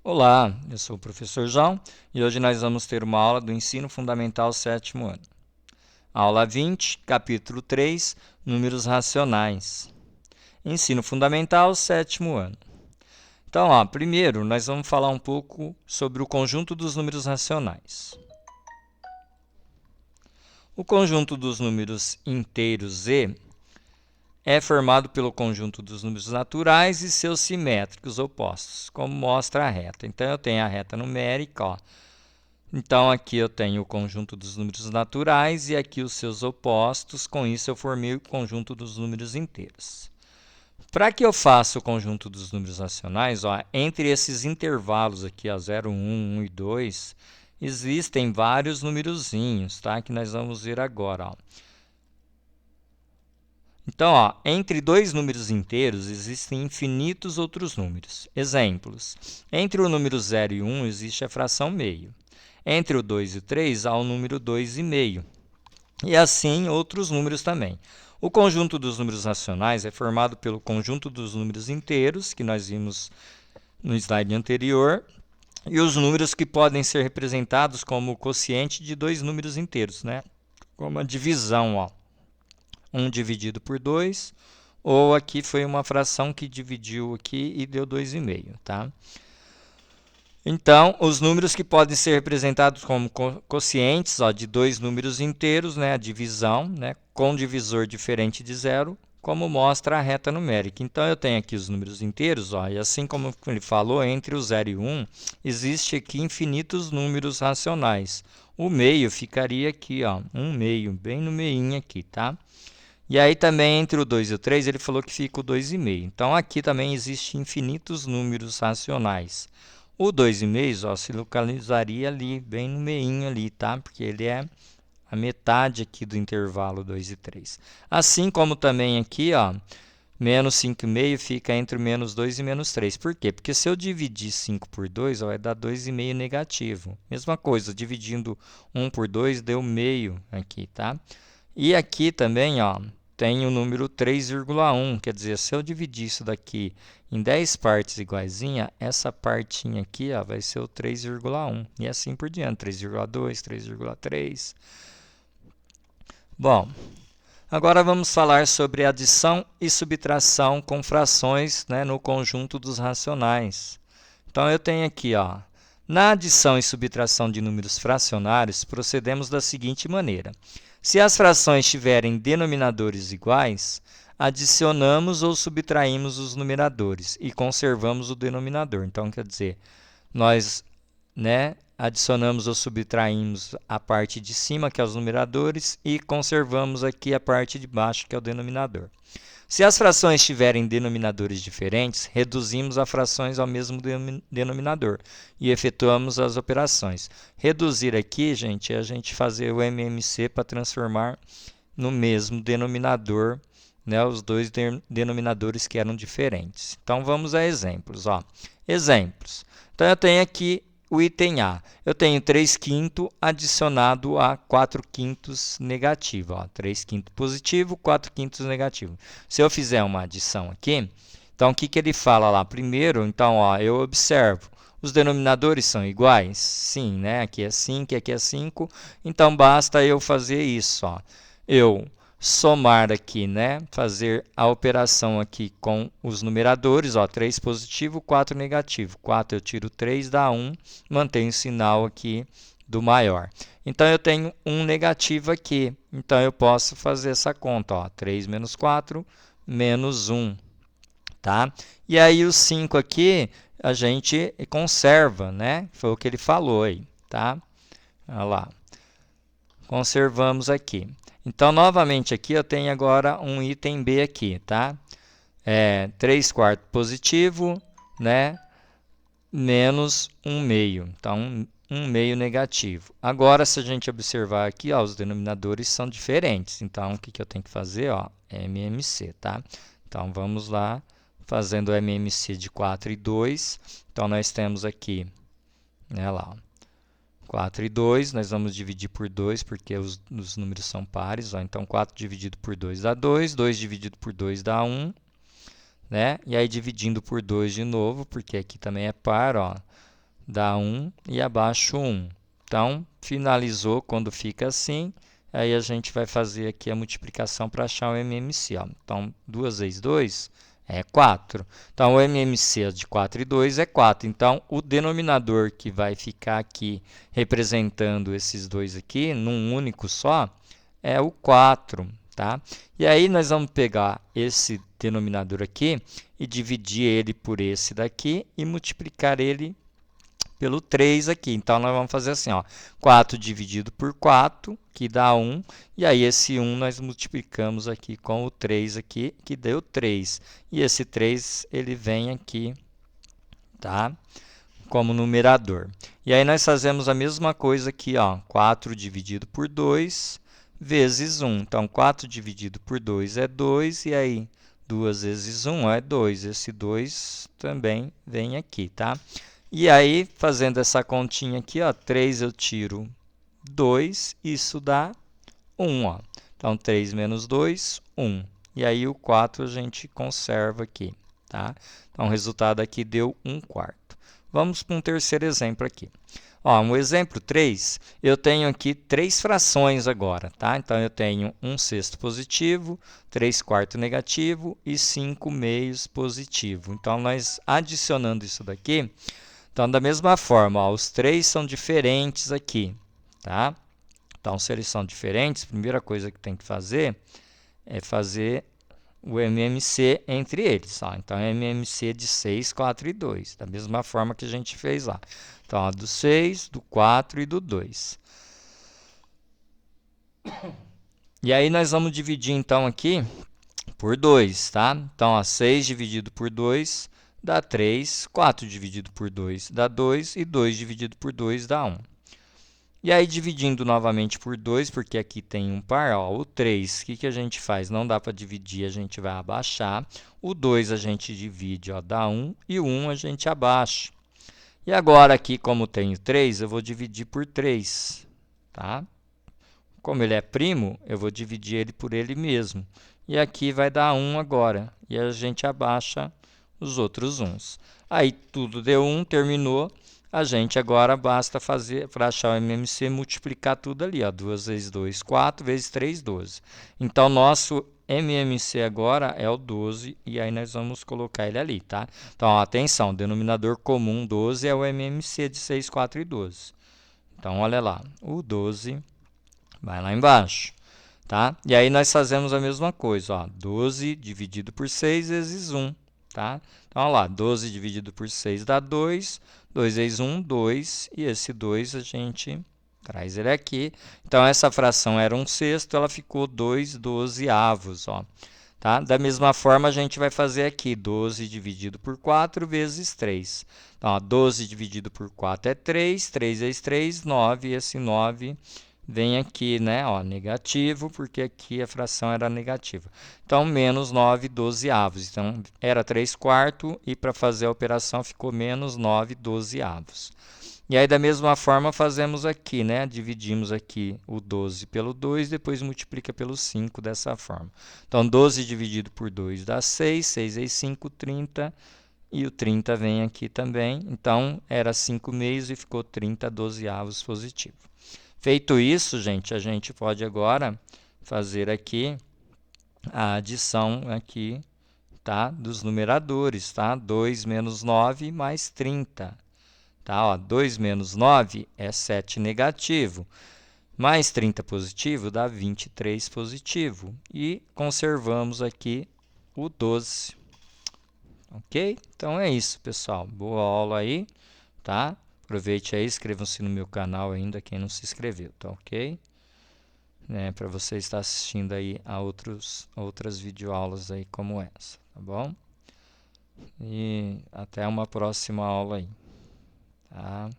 Olá, eu sou o professor João e hoje nós vamos ter uma aula do Ensino Fundamental 7º ano. Aula 20, capítulo 3, Números Racionais. Ensino Fundamental 7º ano. Então, primeiro nós vamos falar um pouco sobre o conjunto dos números racionais. O conjunto dos números inteiros Z é formado pelo conjunto dos números naturais e seus simétricos opostos, como mostra a reta. Então, eu tenho a reta numérica, Então, aqui eu tenho o conjunto dos números naturais e aqui os seus opostos. Com isso, eu formei o conjunto dos números inteiros. Para que eu faça o conjunto dos números racionais, entre esses intervalos aqui, 0, 1, 1 e 2, existem vários numerozinhos, tá? Que nós vamos ver agora. Então, entre dois números inteiros existem infinitos outros números. Exemplos. Entre o número 0 e 1 existe a fração meio. Entre o 2 e o 3 há o número 2,5. E assim outros números também. O conjunto dos números racionais é formado pelo conjunto dos números inteiros, que nós vimos no slide anterior, e os números que podem ser representados como o quociente de dois números inteiros, né? Como a divisão, 1 dividido por 2, ou aqui foi uma fração que dividiu aqui e deu 2,5, tá? Então, os números que podem ser representados como quocientes de dois números inteiros, a divisão, com divisor diferente de zero, como mostra a reta numérica. Então, eu tenho aqui os números inteiros, e assim como ele falou, entre o 0 e o 1, existe aqui infinitos números racionais. O meio ficaria aqui, 1 meio, bem no meinho aqui, tá? E aí também entre o 2 e o 3, ele falou que fica o 2,5. Então, aqui também existem infinitos números racionais. O 2,5 se localizaria ali, bem no meinho ali, tá? Porque ele é a metade aqui do intervalo 2 e 3. Assim como também aqui, menos 5,5 fica entre menos 2 e menos 3. Por quê? Porque se eu dividir 5 por 2, vai dar 2,5 negativo. Mesma coisa, dividindo 1 por 2, deu meio aqui, tá? E aqui também, tem o número 3,1, quer dizer, se eu dividir isso daqui em 10 partes iguaizinha, essa partinha aqui vai ser o 3,1 e assim por diante, 3,2, 3,3. Bom, agora vamos falar sobre adição e subtração com frações no conjunto dos racionais. Então, eu tenho aqui, na adição e subtração de números fracionários, procedemos da seguinte maneira. Se as frações tiverem denominadores iguais, adicionamos ou subtraímos os numeradores e conservamos o denominador. Então, quer dizer, nós adicionamos ou subtraímos a parte de cima, que é os numeradores, e conservamos aqui a parte de baixo, que é o denominador. Se as frações tiverem denominadores diferentes, reduzimos as frações ao mesmo denominador e efetuamos as operações. Reduzir aqui, gente, é a gente fazer o MMC para transformar no mesmo denominador, os dois denominadores que eram diferentes. Então, vamos a exemplos. Exemplos. Então, eu tenho aqui o item A. Eu tenho 3/5 adicionado a 4/5 negativo. 3/5 positivo, 4/5 negativo. Se eu fizer uma adição aqui, então o que ele fala lá? Primeiro, então, eu observo. Os denominadores são iguais? Sim, aqui é 5 e aqui é 5. Então, basta eu fazer isso. Eu somar aqui, fazer a operação aqui com os numeradores, 3 positivo, 4 negativo. 4 eu tiro 3, dá 1, mantenho o sinal aqui do maior. Então, eu tenho 1 negativo aqui. Então, eu posso fazer essa conta, 3 menos 4, menos 1. Tá? E aí, o 5 aqui, a gente conserva, Foi o que ele falou aí, tá? Olha lá. Conservamos aqui. Então, novamente aqui, eu tenho agora um item B aqui, tá? 3/4 positivo, menos 1 meio. Então, 1 meio negativo. Agora, se a gente observar aqui, os denominadores são diferentes. Então, o que eu tenho que fazer? MMC, tá? Então, vamos lá, fazendo o MMC de 4 e 2. Então, nós temos aqui, lá, 4 e 2, nós vamos dividir por 2, porque os números são pares. Então, 4 dividido por 2 dá 2, 2 dividido por 2 dá 1. E aí, dividindo por 2 de novo, porque aqui também é par, dá 1 e abaixo 1. Então, finalizou quando fica assim. Aí a gente vai fazer aqui a multiplicação para achar o MMC. Ó. Então, 2 vezes 2 é 4. Então, o MMC de 4 e 2 é 4. Então, o denominador que vai ficar aqui representando esses dois aqui, num único só, é o 4. Tá? E aí, nós vamos pegar esse denominador aqui e dividir ele por esse daqui e multiplicar ele pelo 3 aqui. Então, nós vamos fazer assim, ó, 4 dividido por 4, que dá 1, e aí esse 1 nós multiplicamos aqui com o 3 aqui, que deu 3. E esse 3, ele vem aqui, tá? Como numerador. E aí nós fazemos a mesma coisa aqui, ó, 4 dividido por 2 vezes 1. Então, 4 dividido por 2 é 2, e aí 2 vezes 1 é 2. Esse 2 também vem aqui, tá? E aí, fazendo essa continha aqui, ó, 3 eu tiro 2, isso dá 1. Ó. Então, 3 menos 2, 1. E aí, o 4 a gente conserva aqui. Tá? Então, o resultado aqui deu 1/4. Vamos para um terceiro exemplo aqui. Ó, no exemplo 3, eu tenho aqui 3 frações agora. Tá? Então, eu tenho 1/6 positivo, 3/4 negativo e 5/2 positivo. Então, nós adicionando isso daqui, então, da mesma forma, ó, os 3 são diferentes aqui, tá? Então, se eles são diferentes, a primeira coisa que tem que fazer é fazer o MMC entre eles. Ó. Então, MMC de 6, 4 e 2, da mesma forma que a gente fez lá. Então, ó, do 6, do 4 e do 2. E aí, nós vamos dividir, então, aqui por 2, tá? Então, ó, 6 dividido por 2 dá 3, 4 dividido por 2 dá 2 e 2 dividido por 2 dá 1. E aí, dividindo novamente por 2, porque aqui tem um par, ó, o 3, o que a gente faz? Não dá para dividir, a gente vai abaixar. O 2 a gente divide, ó, dá 1, e o 1 a gente abaixa. E agora, aqui, como tenho 3, eu vou dividir por 3, tá? Como ele é primo, eu vou dividir ele por ele mesmo. E aqui vai dar 1 agora. E a gente abaixa os outros 1s. Aí tudo deu 1, terminou. A gente agora basta fazer, para achar o MMC, multiplicar tudo ali. Ó. 2 vezes 2, 4, vezes 3, 12. Então, nosso MMC agora é o 12, e aí nós vamos colocar ele ali, tá? Então, ó, atenção, denominador comum 12 é o MMC de 6, 4 e 12. Então, olha lá, o 12 vai lá embaixo. Tá? E aí nós fazemos a mesma coisa, ó, 12 dividido por 6 vezes 1. Tá? Então, olha lá, 12 dividido por 6 dá 2, 2 vezes 1, 2, e esse 2 a gente traz ele aqui. Então, essa fração era 1/6, ela ficou 2/12. Ó. Tá? Da mesma forma, a gente vai fazer aqui, 12 dividido por 4 vezes 3. Então, ó, 12 dividido por 4 é 3, 3 vezes 3, 9, e esse 9 vem aqui, né, ó, negativo, porque aqui a fração era negativa. Então, menos 9/12. Então, era 3/4 e para fazer a operação ficou menos 9/12. E aí, da mesma forma, fazemos aqui, né? Dividimos aqui o 12 pelo 2, depois multiplica pelo 5 dessa forma. Então, 12 dividido por 2 dá 6, 6 vezes 5, 30, e o 30 vem aqui também. Então, era 5/2 e ficou 30/12 positivo. Feito isso, gente, a gente pode agora fazer aqui a adição aqui, tá, dos numeradores, tá? 2 menos 9 mais 30. Tá? Ó, 2 menos 9 é 7 negativo, mais 30 positivo dá 23 positivo. E conservamos aqui o 12. Ok? Então é isso, pessoal. Boa aula aí, tá? Aproveite aí, inscrevam-se no meu canal ainda, quem não se inscreveu, tá ok? Para você estar assistindo aí a outras videoaulas aí como essa, tá bom? E até uma próxima aula aí, tá?